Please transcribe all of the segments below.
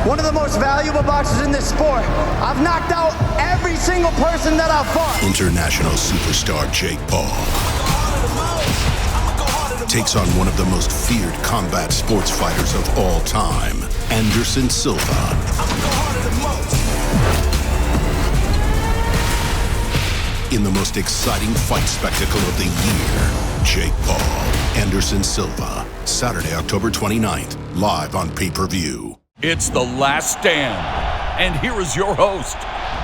one of the most valuable boxers in this sport. I've knocked out every single person that I've fought. International superstar Jake Paul takes on one of the most feared combat sports fighters of all time, Anderson Silva. In the most exciting fight spectacle of the year, Jake Paul, Anderson Silva, Saturday, October 29th, live on pay-per-view. It's The Last Stand, and here is your host,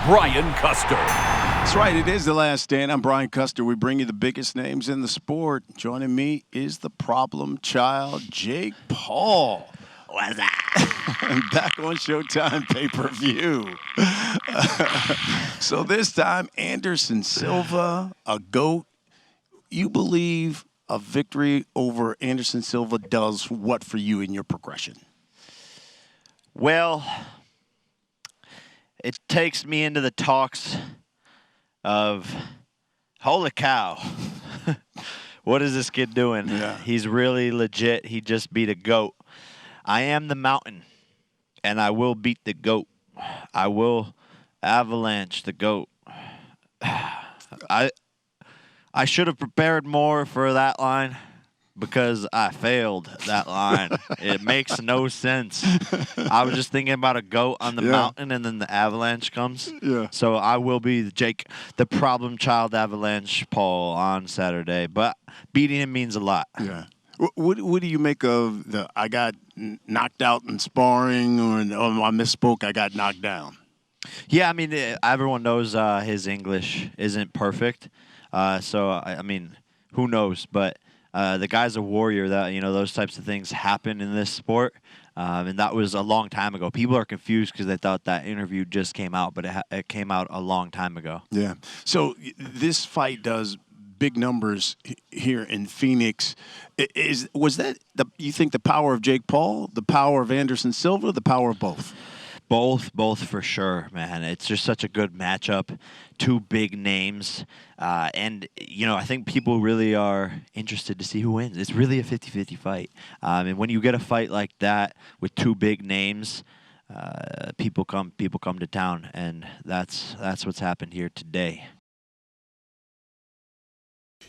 Brian Custer. That's right, it is The Last Stand. I'm Brian Custer. We bring you the biggest names in the sport. Joining me is the problem child, Jake Paul. What's up? I'm back on Showtime pay-per-view. So this time, Anderson Silva, a GOAT. You believe a victory over Anderson Silva does what for you in your progression? Well, it takes me into the talks of, holy cow, what is this kid doing? Yeah. He's really legit. He just beat a GOAT. I am the mountain, and I will beat the GOAT. I will avalanche the GOAT. I should have prepared more for that line because I failed that line. It makes no sense. I was just thinking about a GOAT on the mountain, and then the avalanche comes. Yeah. So I will be Jake, the problem child avalanche Paul on Saturday. But beating him means a lot. Yeah. What do you make of the I got knocked out in sparring or I misspoke, I got knocked down? Yeah, I mean, everyone knows his English isn't perfect. So, I mean, who knows? But the guy's a warrior. That, you know, those types of things happen in this sport. And that was a long time ago. People are confused because they thought that interview just came out, but it came out a long time ago. Yeah. So this fight does big numbers here in Phoenix. Was that you think the power of Jake Paul, the power of Anderson Silva, the power of both? Both for sure, man. It's just such a good matchup. Two big names. And, you know, I think people really are interested to see who wins. It's really a 50-50 fight. And when you get a fight like that with two big names, people come to town. And that's what's happened here today.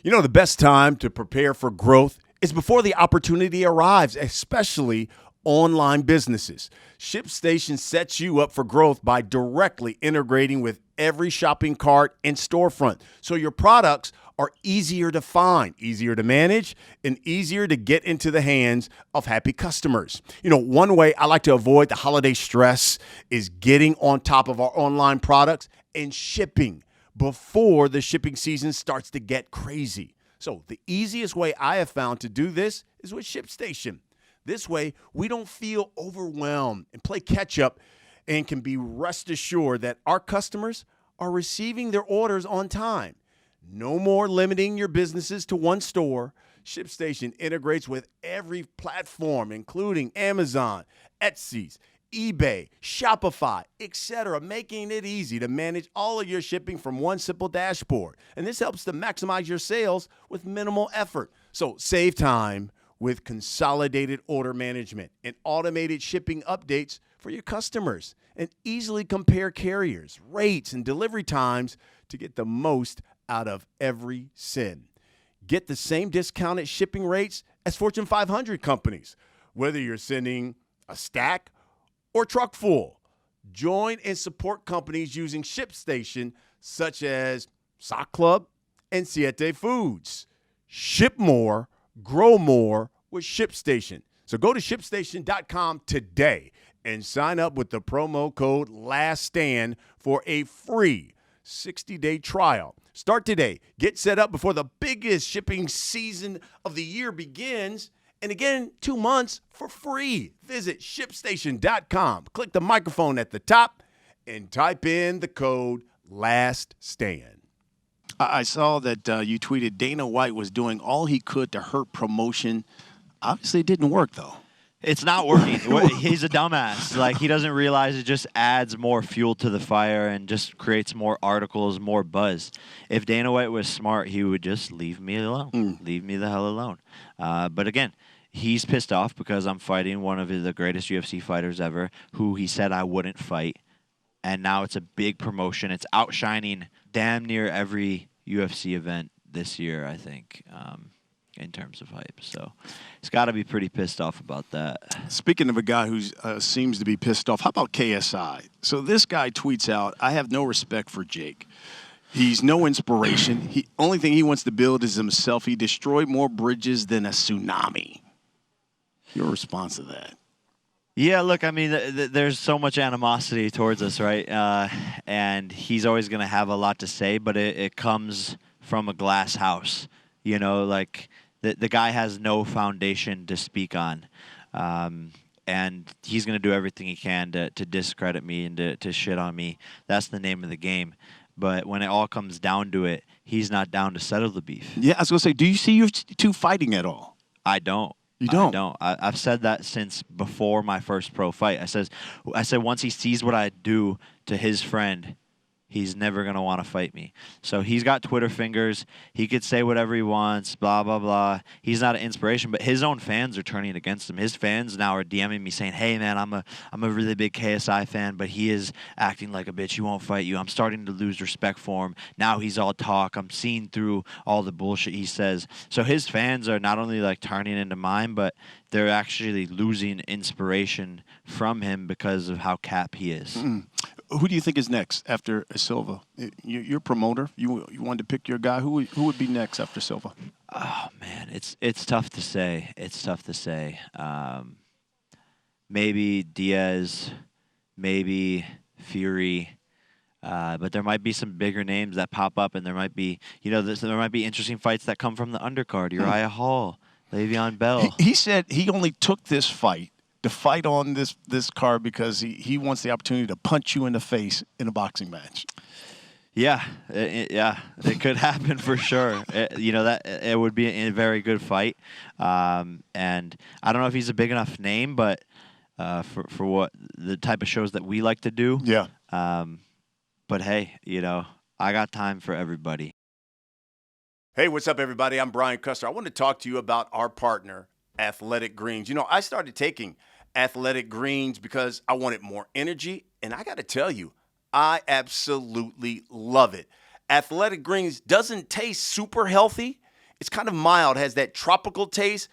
You know, the best time to prepare for growth is before the opportunity arrives, especially online businesses. ShipStation sets you up for growth by directly integrating with every shopping cart and storefront, so your products are easier to find, easier to manage, and easier to get into the hands of happy customers. You know, one way I like to avoid the holiday stress is getting on top of our online products and shipping before the shipping season starts to get crazy. So the easiest way I have found to do this is with ShipStation. This way, we don't feel overwhelmed and play catch up and can be rest assured that our customers are receiving their orders on time. No more limiting your businesses to one store. ShipStation integrates with every platform, including Amazon, Etsy, eBay, Shopify, etc., making it easy to manage all of your shipping from one simple dashboard. And this helps to maximize your sales with minimal effort. So save time with consolidated order management and automated shipping updates for your customers, and easily compare carriers, rates, and delivery times to get the most out of every send. Get the same discounted shipping rates as Fortune 500 companies, whether you're sending a stack or truck full. Join and support companies using ShipStation such as Sock Club and Siete Foods. Ship more, grow more with ShipStation. So go to ShipStation.com today and sign up with the promo code LASTSTAND for a free 60-day trial. Start today. Get set up before the biggest shipping season of the year begins. And again, 2 months for free. Visit ShipStation.com. Click the microphone at the top and type in the code LASTSTAND. I saw that you tweeted Dana White was doing all he could to hurt promotion. Obviously, it didn't work, though. It's not working. He's a dumbass. Like, he doesn't realize it just adds more fuel to the fire and just creates more articles, more buzz. If Dana White was smart, he would just leave me alone. Leave me the hell alone. But again, he's pissed off because I'm fighting one of the greatest UFC fighters ever, who he said I wouldn't fight. And now it's a big promotion. It's outshining damn near every UFC event this year, I think, in terms of hype. So he's got to be pretty pissed off about that. Speaking of a guy who seems to be pissed off, how about KSI? So this guy tweets out, I have no respect for Jake. He's no inspiration. Only thing he wants to build is himself. He destroyed more bridges than a tsunami. Your response to that? Yeah, look, I mean, there's so much animosity towards us, right? And he's always going to have a lot to say, but it comes from a glass house. You know, like the guy has no foundation to speak on. And he's going to do everything he can to discredit me and to shit on me. That's the name of the game. But when it all comes down to it, he's not down to settle the beef. Yeah, I was going to say, do you see you two fighting at all? I don't. You don't? I don't. I've said that since before my first pro fight. I said once he sees what I do to his friend, he's never going to want to fight me. So he's got Twitter fingers. He could say whatever he wants, blah, blah, blah. He's not an inspiration, but his own fans are turning against him. His fans now are DMing me saying, hey, man, I'm a really big KSI fan, but he is acting like a bitch. He won't fight you. I'm starting to lose respect for him. Now he's all talk. I'm seeing through all the bullshit he says. So his fans are not only like turning into mine, but they're actually losing inspiration from him because of how cap he is. Mm-mm. Who do you think is next after Silva? You're a promoter. You wanted to pick your guy. Who would be next after Silva? Oh man, it's tough to say. It's tough to say. Maybe Diaz, maybe Fury, but there might be some bigger names that pop up, and there might be there might be interesting fights that come from the undercard. Uriah Hall, Le'Veon Bell. He said he only took this fight to fight on this card because he wants the opportunity to punch you in the face in a boxing match. Yeah, it could happen for sure. It would be a very good fight, and I don't know if he's a big enough name, but for what the type of shows that we like to do, yeah. But hey, I got time for everybody. Hey, what's up, everybody? I'm Brian Custer. I want to talk to you about our partner, Athletic Greens. I started taking Athletic Greens because I wanted more energy, and I got to tell you, I absolutely love it. Athletic Greens doesn't taste super healthy. It's kind of mild, has that tropical taste,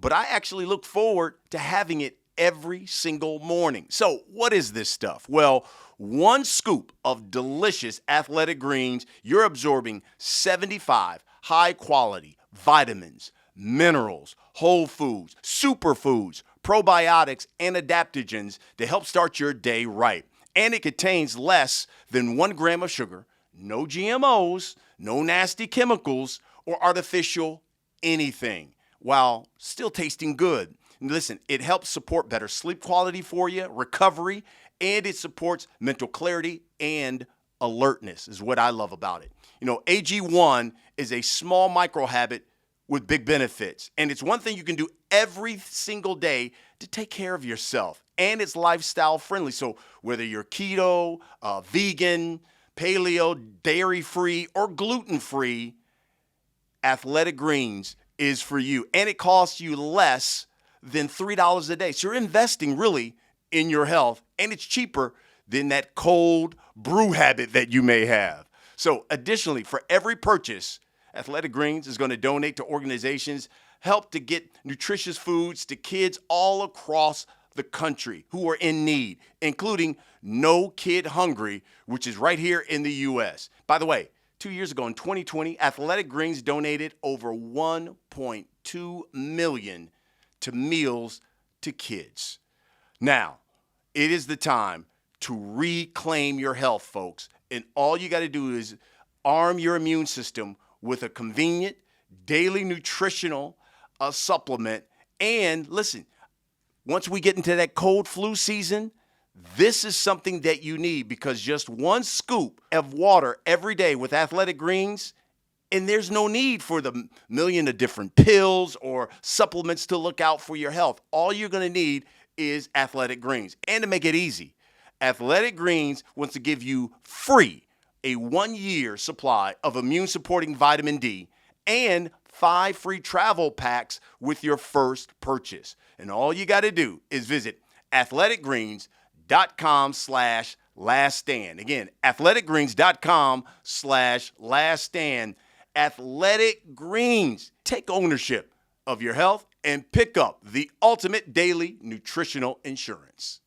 but I actually look forward to having it every single morning. So what is this stuff? Well, one scoop of delicious Athletic Greens, you're absorbing 75 high-quality vitamins, minerals, whole foods, superfoods, probiotics, and adaptogens to help start your day right. And it contains less than 1 gram of sugar, no GMOs, no nasty chemicals, or artificial anything, while still tasting good. And listen, it helps support better sleep quality for you, recovery, and it supports mental clarity and alertness is what I love about it. AG1 is a small micro habit with big benefits. And it's one thing you can do every single day to take care of yourself. And it's lifestyle friendly. So whether you're keto, vegan, paleo, dairy-free, or gluten-free, Athletic Greens is for you. And it costs you less than $3 a day. So you're investing really in your health. And it's cheaper than that cold brew habit that you may have. So additionally, for every purchase, Athletic Greens is going to donate to organizations help to get nutritious foods to kids all across the country who are in need, including No Kid Hungry, which is right here in the U.S. By the way, 2 years ago in 2020, Athletic Greens donated over $1.2 million to meals to kids. Now, it is the time to reclaim your health, folks. And all you got to do is arm your immune system with a convenient daily nutritional supplement. And listen, once we get into that cold flu season, this is something that you need because just one scoop of water every day with Athletic Greens, and there's no need for the million of different pills or supplements to look out for your health. All you're going to need is Athletic Greens. And to make it easy, Athletic Greens wants to give you free a 1-year supply of immune-supporting vitamin D and 5 free travel packs with your first purchase. And all you got to do is visit athleticgreens.com/laststand. Again, athleticgreens.com/laststand. Athletic Greens. Take ownership of your health and pick up the ultimate daily nutritional insurance.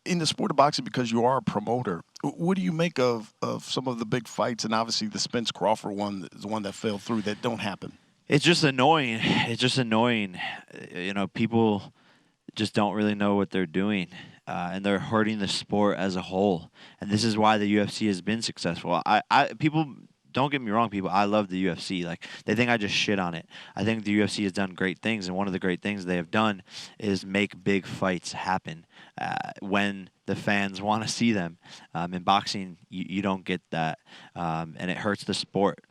In the sport of boxing, because you are a promoter, what do you make of some of the big fights, and obviously the Spence Crawford one is the one that fell through, that don't happen? It's just annoying. It's just annoying. You know, people just don't really know what they're doing, and they're hurting the sport as a whole. And this is why the UFC has been successful. People, don't get me wrong, people, I love the UFC. Like, they think I just shit on it. I think the UFC has done great things, and one of the great things they have done is make big fights happen when the fans want to see them. In boxing, you don't get that, and it hurts the sport.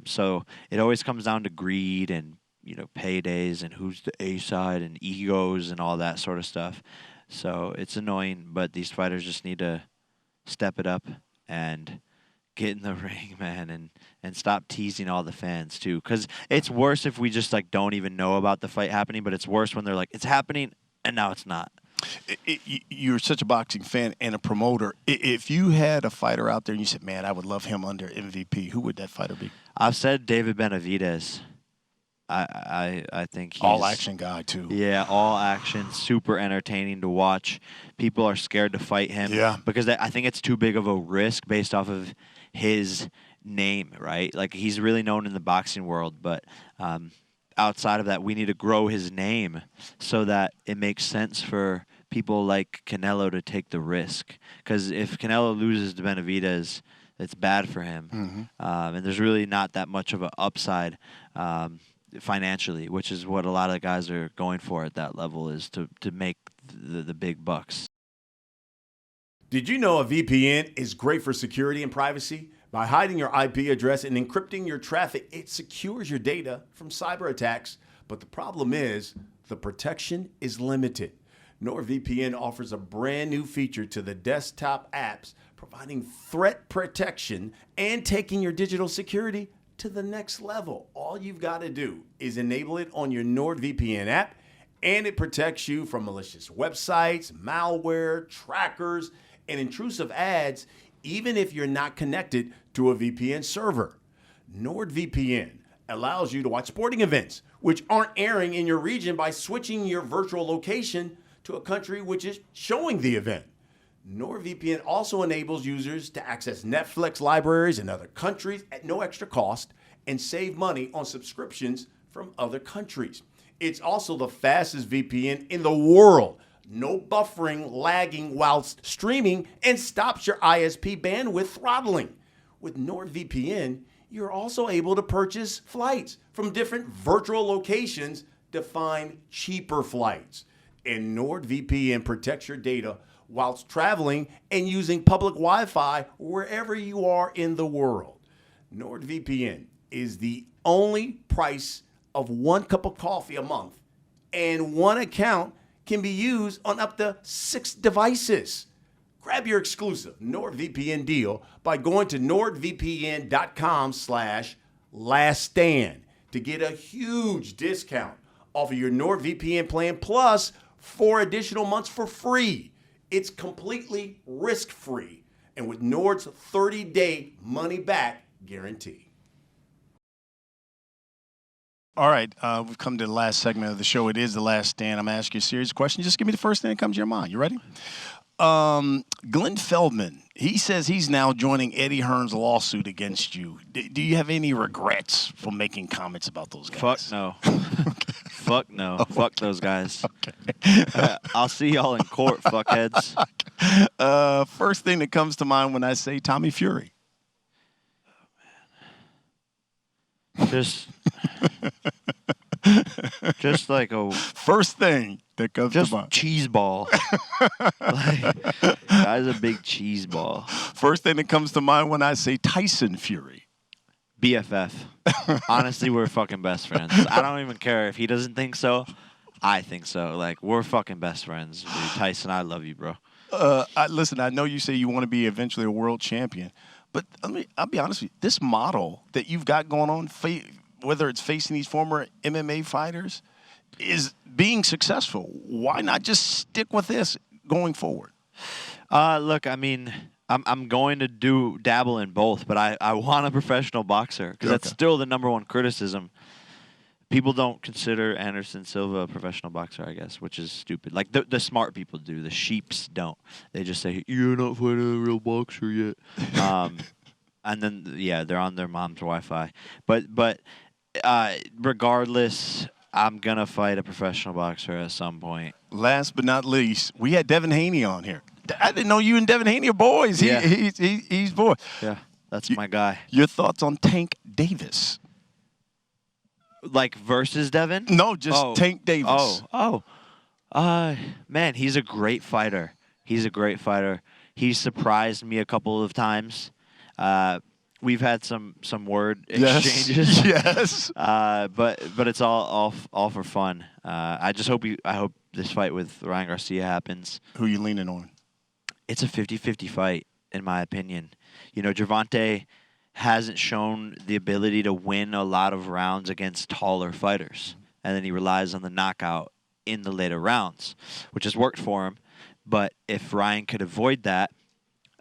So it always comes down to greed and, you know, paydays and who's the A side and egos and all that sort of stuff. So it's annoying, but these fighters just need to step it up and get in the ring, man, and stop teasing all the fans too. Because it's worse if we just like don't even know about the fight happening, but it's worse when they're like, it's happening and now it's not. You're such a boxing fan and a promoter. If you had a fighter out there and you said, man, I would love him under MVP, who would that fighter be? I've said David Benavidez. I think he's all action guy too. Yeah, all action, super entertaining to watch. People are scared to fight him because I think it's too big of a risk based off of his name, right? Like, he's really known in the boxing world, but outside of that, we need to grow his name so that it makes sense for people like Canelo to take the risk. Because if Canelo loses to Benavidez, it's bad for him. And there's really not that much of an upside financially, which is what a lot of the guys are going for at that level, is to make the big bucks. Did you know a VPN is great for security and privacy? By hiding your IP address and encrypting your traffic, it secures your data from cyber attacks. But the problem is, the protection is limited. NordVPN offers a brand new feature to the desktop apps, providing threat protection and taking your digital security to the next level. All you've got to do is enable it on your NordVPN app, and it protects you from malicious websites, malware, trackers, and intrusive ads, even if you're not connected to a VPN server. NordVPN allows you to watch sporting events, which aren't airing in your region, by switching your virtual location to a country which is showing the event. NordVPN also enables users to access Netflix libraries in other countries at no extra cost and save money on subscriptions from other countries. It's also the fastest VPN in the world. No buffering, lagging whilst streaming, and stops your ISP bandwidth throttling. With NordVPN, you're also able to purchase flights from different virtual locations to find cheaper flights. And NordVPN protects your data whilst traveling and using public Wi-Fi wherever you are in the world. NordVPN is the only price of 1 cup of coffee a month, and 1 account can be used on up to 6 devices. Grab your exclusive NordVPN deal by going to nordvpn.com/laststand to get a huge discount off of your NordVPN plan, plus 4 additional months for free. It's completely risk-free, and with Nord's 30-day money-back guarantee. All right, we've come to the last segment of the show. It is the last stand. I'm going to ask you a series of questions. Just give me the first thing that comes to your mind. You ready? Glenn Feldman, he says he's now joining Eddie Hearn's lawsuit against you. Do you have any regrets for making comments about those guys? Fuck no. Fuck no. Fuck those guys. Okay. I'll see y'all in court, fuckheads. First thing that comes to mind when I say Tommy Fury. Just like a first thing that comes to mind. Cheese ball. Guy's a big cheese ball. First thing that comes to mind when I say Tyson Fury. BFF. Honestly, we're fucking best friends. I don't even care if he doesn't think so. I think so. Like, we're fucking best friends. Dude. Tyson, I love you, bro. Listen, I know you say you want to be eventually a world champion, but I'll be honest with you. This model that you've got going on, whether it's facing these former MMA fighters, is being successful. Why not just stick with this going forward? Look, I mean, I'm going to dabble in both, but I want a professional boxer because that's still the number one criticism. People don't consider Anderson Silva a professional boxer, I guess, which is stupid. Like the smart people do, the sheeps don't. They just say you're not fighting a real boxer yet, and then they're on their mom's Wi-Fi. But regardless, I'm gonna fight a professional boxer at some point. Last but not least, we had Devin Haney on here. I didn't know you and Devin Haney are boys. He's boys. Yeah, that's my guy. Your thoughts on Tank Davis? Like versus Devin? No, just Tank Davis. Man, he's a great fighter. He's surprised me a couple of times. We've had some word exchanges. Yes. But it's all for fun. I hope this fight with Ryan Garcia happens. Who you leaning on? It's a 50-50 fight, in my opinion. You know, Gervonta hasn't shown the ability to win a lot of rounds against taller fighters. And then he relies on the knockout in the later rounds, which has worked for him. But if Ryan could avoid that,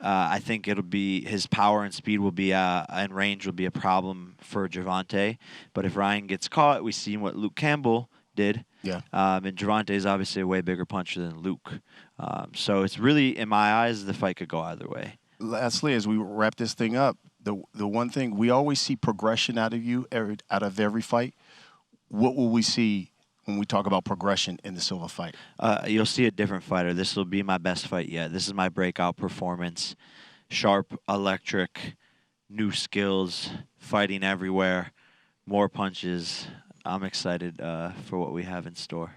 I think it'll be his power and speed will be and range will be a problem for Gervonta. But if Ryan gets caught, we see what Luke Campbell did. Yeah. And Gervonta is obviously a way bigger puncher than Luke. So it's really, in my eyes, the fight could go either way. Lastly, as we wrap this thing up, the one thing we always see progression out of you, out of every fight. What will we see when we talk about progression in the Silva fight? You'll see a different fighter. This will be my best fight yet. This is my breakout performance. Sharp, electric, new skills, fighting everywhere, more punches. I'm excited for what we have in store.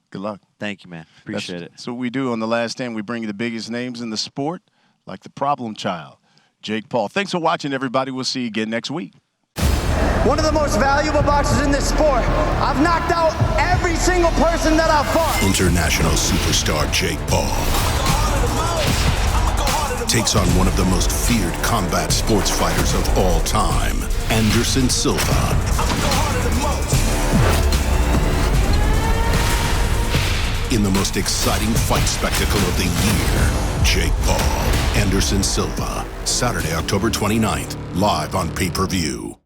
Good luck. Thank you, man. Appreciate it. So what we do on The Last Stand, we bring you the biggest names in the sport, like the problem child, Jake Paul. Thanks for watching, everybody. We'll see you again next week. One of the most valuable boxers in this sport. I've knocked out every single person that I've fought. International superstar Jake Paul takes on one of the most feared combat sports fighters of all time, Anderson Silva. In the most exciting fight spectacle of the year, Jake Paul, Anderson Silva, Saturday, October 29th, live on pay-per-view.